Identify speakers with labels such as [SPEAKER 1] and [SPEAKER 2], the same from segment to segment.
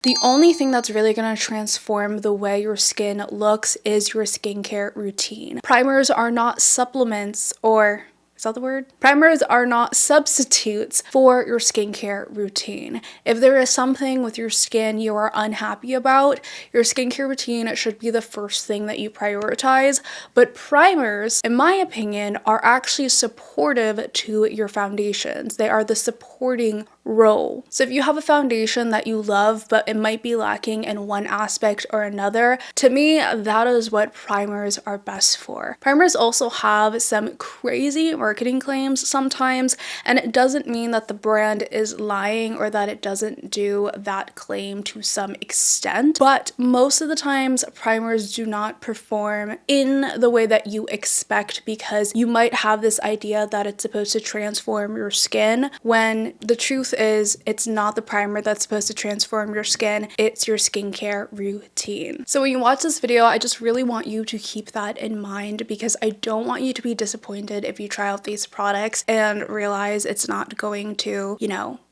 [SPEAKER 1] The only thing that's really going to transform the way your skin looks is your skincare routine. Primers are not supplements, or is that the word? Primers are not substitutes for your skincare routine. If there is something with your skin you are unhappy about, your skincare routine should be the first thing that you prioritize. But primers, in my opinion, are actually supportive to your foundations. They are the supporting role. So if you have a foundation that you love, but it might be lacking in one aspect or another, to me, that is what primers are best for. Primers also have some crazy marketing claims sometimes, and it doesn't mean that the brand is lying or that it doesn't do that claim to some extent, but most of the times primers do not perform in the way that you expect, because you might have this idea that it's supposed to transform your skin, when the truth is it's not the primer that's supposed to transform your skin, it's your skincare routine. So when you watch this video, I just really want you to keep that in mind, because I don't want you to be disappointed if you try out these products and realize it's not going to,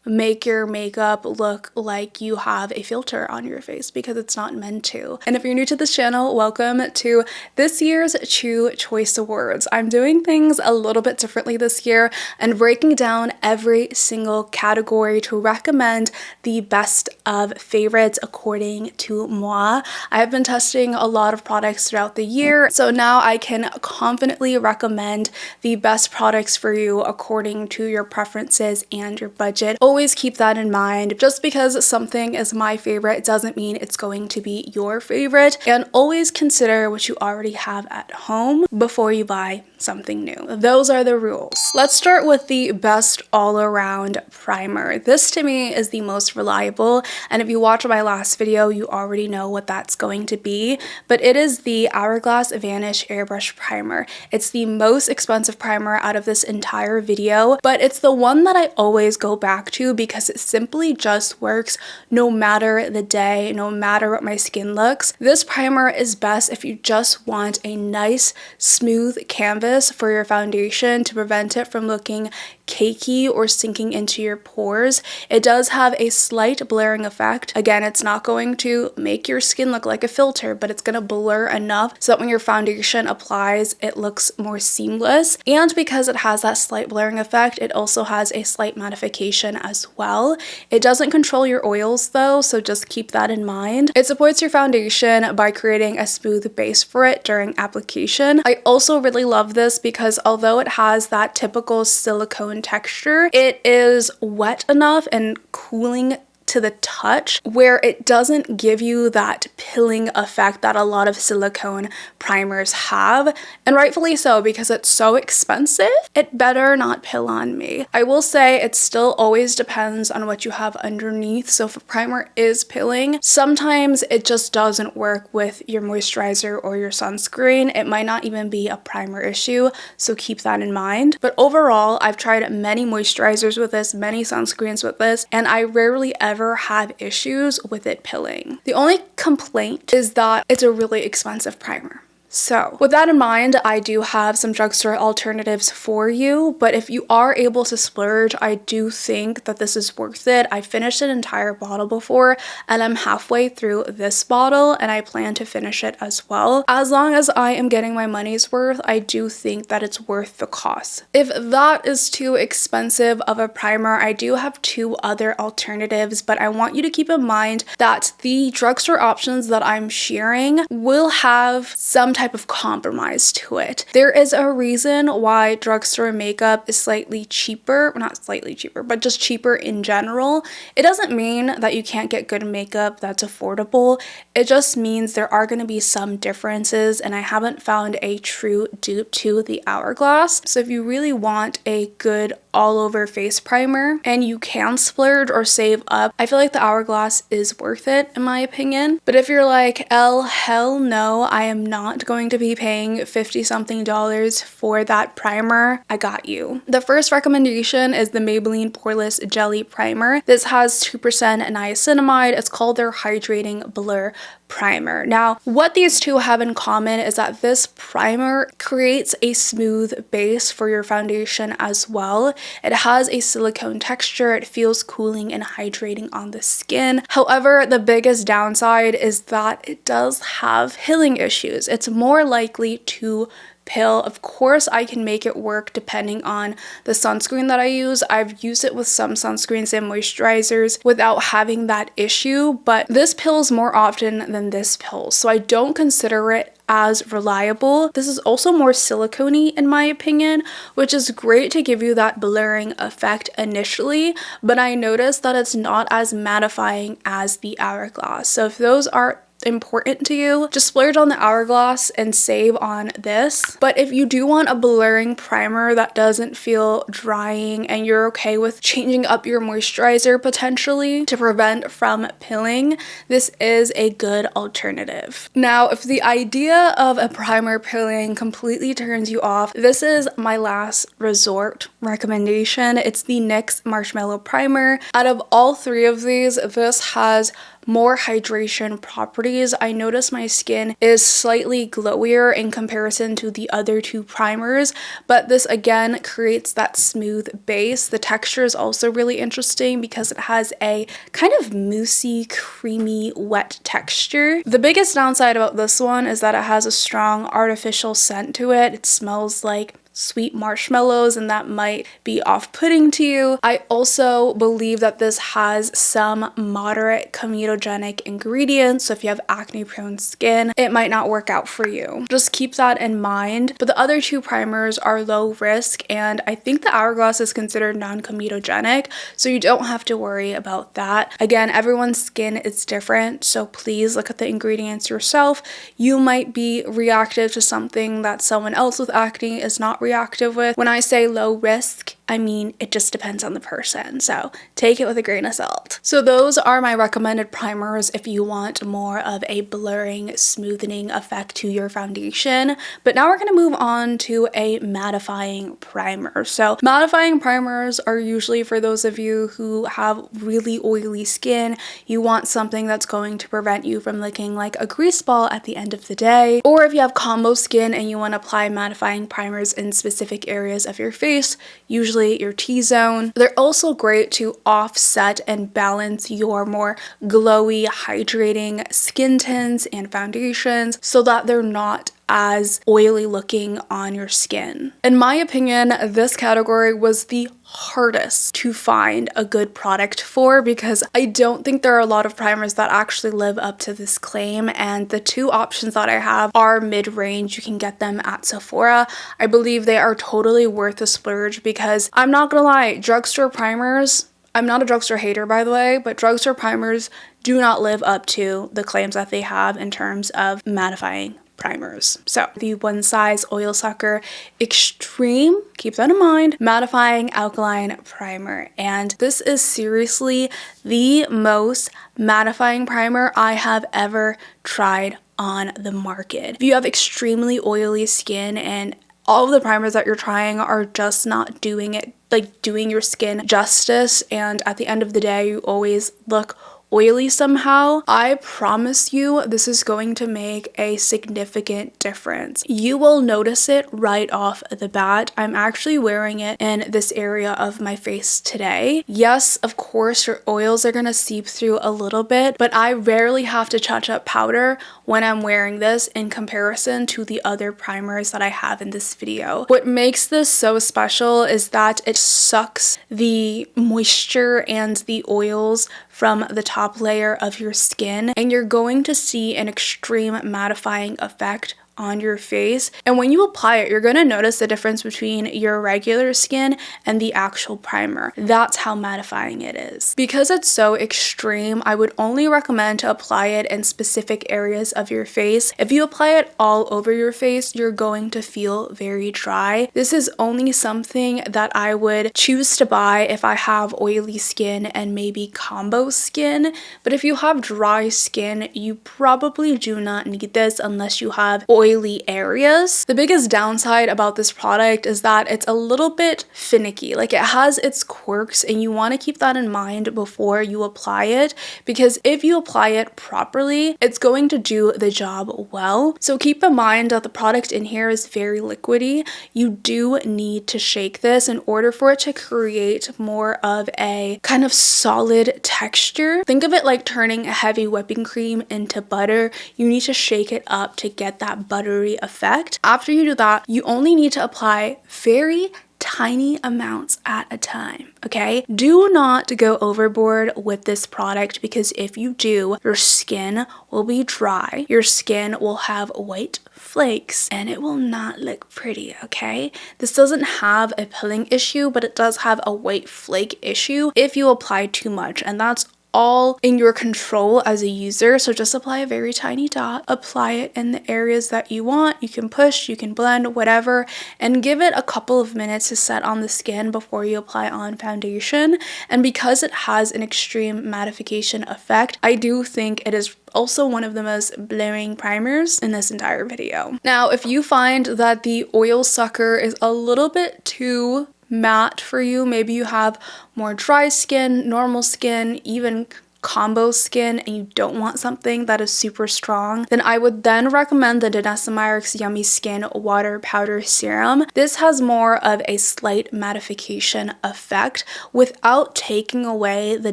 [SPEAKER 1] make your makeup look like you have a filter on your face, because it's not meant to. And if you're new to this channel, welcome to this year's True Choice Awards. I'm doing things a little bit differently this year and breaking down every single category to recommend the best of favorites according to moi. I have been testing a lot of products throughout the year, so now I can confidently recommend the best products for you according to your preferences and your budget. Always keep that in mind. Just because something is my favorite doesn't mean it's going to be your favorite, and always consider what you already have at home before you buy something new. Those are the rules. Let's start with the best all-around primer. This to me is the most reliable, and if you watch my last video, you already know what that's going to be, but it is the Hourglass Vanish Airbrush Primer. It's the most expensive primer out of this entire video, but it's the one that I always go back to because it simply just works no matter the day, no matter what my skin looks. This primer is best if you just want a nice, smooth canvas for your foundation to prevent it from looking cakey or sinking into your pores. It does have a slight blurring effect. Again, it's not going to make your skin look like a filter, but it's going to blur enough so that when your foundation applies, it looks more seamless. And because it has that slight blurring effect, it also has a slight mattification as well. It doesn't control your oils though, so just keep that in mind. It supports your foundation by creating a smooth base for it during application. I also really love this because although it has that typical silicone texture, it is wet enough and cooling to the touch where it doesn't give you that pilling effect that a lot of silicone primers have, and rightfully so, because it's so expensive. It better not pill on me. I will say it still always depends on what you have underneath, so if a primer is pilling, sometimes it just doesn't work with your moisturizer or your sunscreen. It might not even be a primer issue, so keep that in mind. But overall, I've tried many moisturizers with this, many sunscreens with this, and I rarely ever have issues with it pilling. The only complaint is that it's a really expensive primer. So with that in mind, I do have some drugstore alternatives for you, but if you are able to splurge, I do think that this is worth it. I finished an entire bottle before, and I'm halfway through this bottle, and I plan to finish it as well. As long as I am getting my money's worth, I do think that it's worth the cost. If that is too expensive of a primer, I do have two other alternatives, but I want you to keep in mind that the drugstore options that I'm sharing will have some type of compromise to it. There is a reason why drugstore makeup is slightly cheaper, not slightly cheaper, but just cheaper in general. It doesn't mean that you can't get good makeup that's affordable. It just means there are going to be some differences, and I haven't found a true dupe to the Hourglass. So if you really want a good all over face primer and you can splurge or save up, I feel like the Hourglass is worth it in my opinion. But if you're like, Elle, hell no, I am not going to be paying 50 something dollars for that primer, I got you. The first recommendation is the Maybelline Poreless Jelly Primer. This has 2% niacinamide. It's called their Hydrating Blur Primer. Now, what these two have in common is that this primer creates a smooth base for your foundation as well. It has a silicone texture. It feels cooling and hydrating on the skin. However, the biggest downside is that it does have pilling issues. It's more likely to pill. Of course, I can make it work depending on the sunscreen that I use. I've used it with some sunscreens and moisturizers without having that issue, but this pills more often than this pills, so I don't consider it as reliable. This is also more silicone-y in my opinion, which is great to give you that blurring effect initially, but I noticed that it's not as mattifying as the Hourglass. So if those are important to you, just splurge on the Hourglass and save on this. But if you do want a blurring primer that doesn't feel drying and you're okay with changing up your moisturizer potentially to prevent from pilling, this is a good alternative. Now, if the idea of a primer pilling completely turns you off, this is my last resort recommendation. It's the NYX Marshmello Primer. Out of all three of these, this has more hydration properties. I notice my skin is slightly glowier in comparison to the other two primers, but this again creates that smooth base. The texture is also really interesting because it has a kind of moussey, creamy, wet texture. The biggest downside about this one is that it has a strong artificial scent to it. It smells like sweet marshmallows, and that might be off-putting to you. I also believe that this has some moderate comedogenic ingredients, so if you have acne-prone skin, it might not work out for you. Just keep that in mind. But the other two primers are low risk, and I think the Hourglass is considered non-comedogenic, so you don't have to worry about that. Again, everyone's skin is different, so please look at the ingredients yourself. You might be reactive to something that someone else with acne is not reactive with. When I say low risk, I mean, it just depends on the person, so take it with a grain of salt. So those are my recommended primers if you want more of a blurring, smoothing effect to your foundation. But now we're gonna move on to a mattifying primer. So mattifying primers are usually for those of you who have really oily skin. You want something that's going to prevent you from looking like a grease ball at the end of the day. Or if you have combo skin and you want to apply mattifying primers in specific areas of your face, usually your T-zone. They're also great to offset and balance your more glowy, hydrating skin tints and foundations so that they're not as oily looking on your skin. In my opinion, this category was the hardest to find a good product for because I don't think there are a lot of primers that actually live up to this claim, and the two options that I have are mid-range. You can get them at Sephora. I believe they are totally worth the splurge because I'm not gonna lie, drugstore primers, I'm not a drugstore hater by the way, but drugstore primers do not live up to the claims that they have in terms of mattifying primers. So the One Size Oil Sucker Extreme, keep that in mind, mattifying alkaline primer, and this is seriously the most mattifying primer I have ever tried on the market. If you have extremely oily skin and all of the primers that you're trying are just not doing your skin justice, and at the end of the day you always look oily somehow, I promise you this is going to make a significant difference. You will notice it right off the bat. I'm actually wearing it in this area of my face today. Yes, of course, your oils are gonna seep through a little bit, but I rarely have to touch up powder when I'm wearing this in comparison to the other primers that I have in this video. What makes this so special is that it sucks the moisture and the oils from the top layer of your skin, and you're going to see an extreme mattifying effect on your face. And when you apply it, you're going to notice the difference between your regular skin and the actual primer. That's how mattifying it is. Because it's so extreme, I would only recommend to apply it in specific areas of your face. If you apply it all over your face, you're going to feel very dry. This is only something that I would choose to buy if I have oily skin and maybe combo skin. But if you have dry skin, you probably do not need this unless you have oily oily areas. The biggest downside about this product is that it's a little bit finicky. Like, it has its quirks, and you want to keep that in mind before you apply it, because if you apply it properly, it's going to do the job well. So keep in mind that the product in here is very liquidy. You do need to shake this in order for it to create more of a kind of solid texture. Think of it like turning a heavy whipping cream into butter. You need to shake it up to get that buttery effect. After you do that, you only need to apply very tiny amounts at a time, okay? Do not go overboard with this product, because if you do, your skin will be dry, your skin will have white flakes, and it will not look pretty, okay? This doesn't have a pilling issue, but it does have a white flake issue if you apply too much, and that's all in your control as a user. So just apply a very tiny dot, apply it in the areas that you want. You can push, you can blend, whatever, and give it a couple of minutes to set on the skin before you apply on foundation. And because it has an extreme mattification effect, I do think it is also one of the most blowing primers in this entire video. Now, if you find that the oil sucker is a little bit too matte for you, maybe you have more dry skin, normal skin, even combo skin, and you don't want something that is super strong, then I would then recommend the Danessa Myricks Yummy Skin Water Powder Serum. This has more of a slight mattification effect without taking away the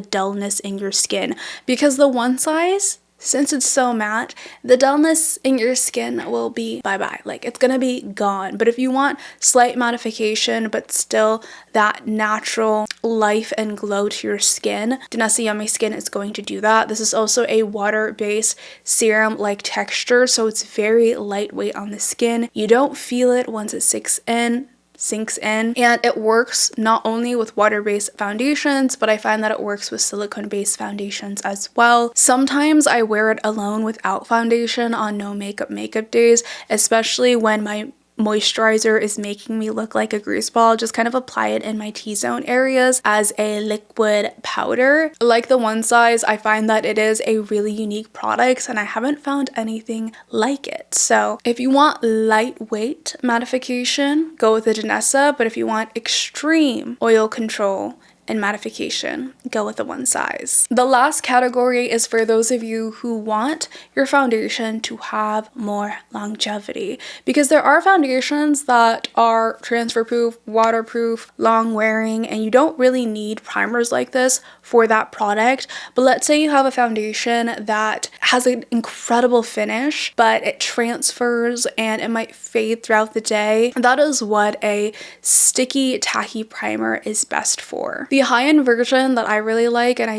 [SPEAKER 1] dullness in your skin, because the one size, since it's so matte, the dullness in your skin will be bye-bye. Like, it's gonna be gone. But if you want slight mattification but still that natural life and glow to your skin, Danessa Yummy Skin is going to do that. This is also a water-based serum-like texture, so it's very lightweight on the skin. You don't feel it once it sinks in, and it works not only with water-based foundations, but I find that it works with silicone-based foundations as well. Sometimes I wear it alone without foundation on no makeup days, especially when my moisturizer is making me look like a grease ball. Just kind of apply it in my T-zone areas as a liquid powder. Like the One Size, I find that it is a really unique product, and I haven't found anything like it. So if you want lightweight mattification, go with the Danessa, but if you want extreme oil control and mattification, go with the One Size. The last category is for those of you who want your foundation to have more longevity, because there are foundations that are transfer proof, waterproof, long wearing, and you don't really need primers like this for that product. But let's say you have a foundation that has an incredible finish, but it transfers and it might fade throughout the day. That is what a sticky, tacky primer is best for. The high-end version that I really like, and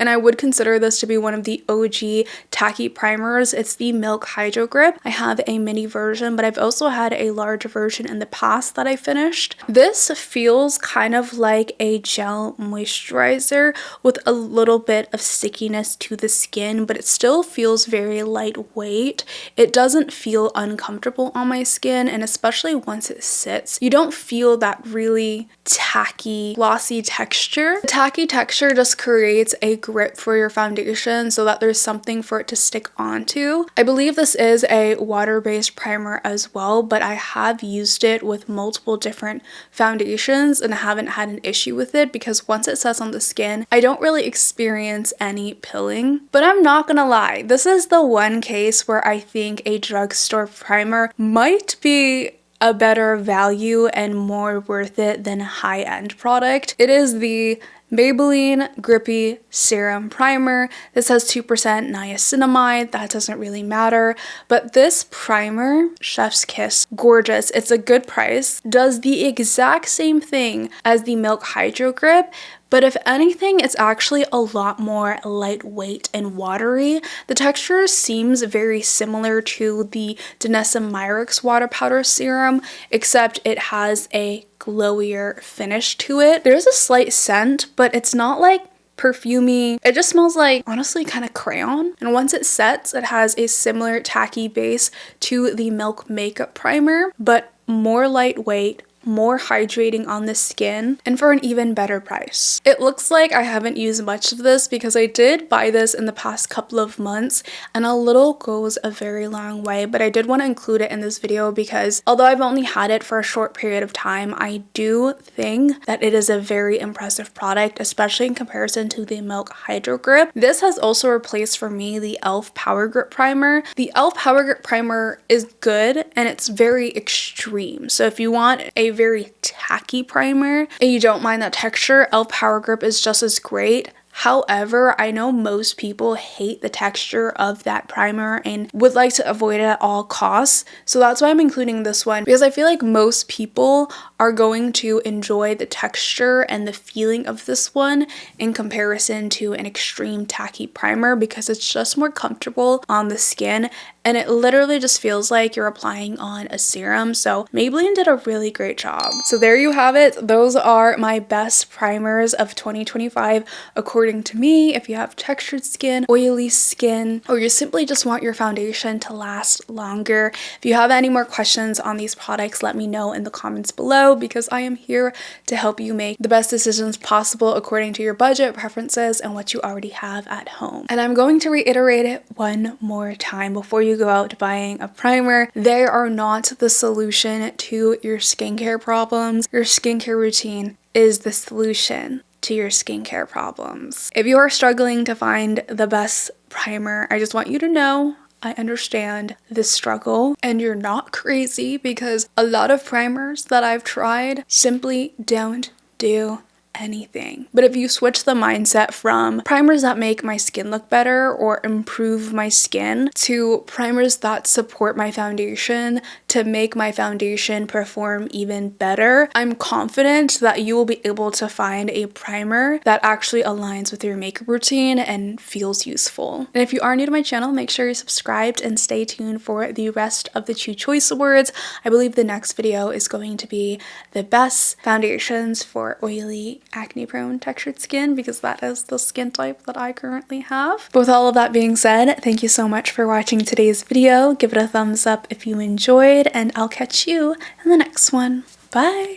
[SPEAKER 1] I would consider this to be one of the OG tacky primers, it's the Milk Hydro Grip. I have a mini version, but I've also had a large version in the past that I finished. This feels kind of like a gel moisturizer with a little bit of stickiness to the skin, but it still feels very lightweight. It doesn't feel uncomfortable on my skin, and especially once it sits, you don't feel that really tacky, glossy texture. The tacky texture just creates a grip for your foundation so that there's something for it to stick onto. I believe this is a water-based primer as well, but I have used it with multiple different foundations and I haven't had an issue with it, because once it sets on the skin, I don't really experience any pilling. But I'm not gonna lie, this is the one case where I think a drugstore primer might be a better value and more worth it than a high-end product. It is the Maybelline Grippy Serum Primer. This has 2% niacinamide. That doesn't really matter. But this primer, chef's kiss, gorgeous. It's a good price. Does the exact same thing as the Milk Hydro Grip, but if anything, it's actually a lot more lightweight and watery. The texture seems very similar to the Danessa Myricks Water Powder Serum, except it has a glowier finish to it. There's a slight scent, but it's not like perfumey. It just smells like, honestly, kind of crayon. And once it sets, it has a similar tacky base to the Milk Makeup Primer, but more lightweight, more hydrating on the skin, and for an even better price. It looks like I haven't used much of this because I did buy this in the past couple of months, and a little goes a very long way, but I did want to include it in this video because although I've only had it for a short period of time, I do think that it is a very impressive product, especially in comparison to the Milk Hydro Grip. This has also replaced for me the Elle Power Grip Primer. The Elle Power Grip Primer is good and it's very extreme. So if you want a very tacky primer and you don't mind that texture, Elle Power Grip is just as great. However, I know most people hate the texture of that primer and would like to avoid it at all costs. So that's why I'm including this one, because I feel like most people are going to enjoy the texture and the feeling of this one in comparison to an extreme tacky primer, because it's just more comfortable on the skin and it literally just feels like you're applying on a serum. So Maybelline did a really great job. So there you have it. Those are my best primers of 2025 according to me. If you have textured skin, oily skin, or you simply just want your foundation to last longer. If you have any more questions on these products, let me know in the comments below, because I am here to help you make the best decisions possible according to your budget, preferences, and what you already have at home. And I'm going to reiterate it one more time before you go out buying a primer. They are not the solution to your skincare problems. Your skincare routine is the solution to your skincare problems. If you are struggling to find the best primer, I just want you to know I understand this struggle and you're not crazy, because a lot of primers that I've tried simply don't do anything. But if you switch the mindset from primers that make my skin look better or improve my skin to primers that support my foundation to make my foundation perform even better, I'm confident that you will be able to find a primer that actually aligns with your makeup routine and feels useful. And if you are new to my channel, make sure you're subscribed and stay tuned for the rest of the Chew Choice Awards. I believe the next video is going to be the best foundations for oily, acne prone textured skin, because that is the skin type that I currently have. With all of that being said, thank you so much for watching today's video. Give it a thumbs up if you enjoyed, and I'll catch you in the next one. Bye!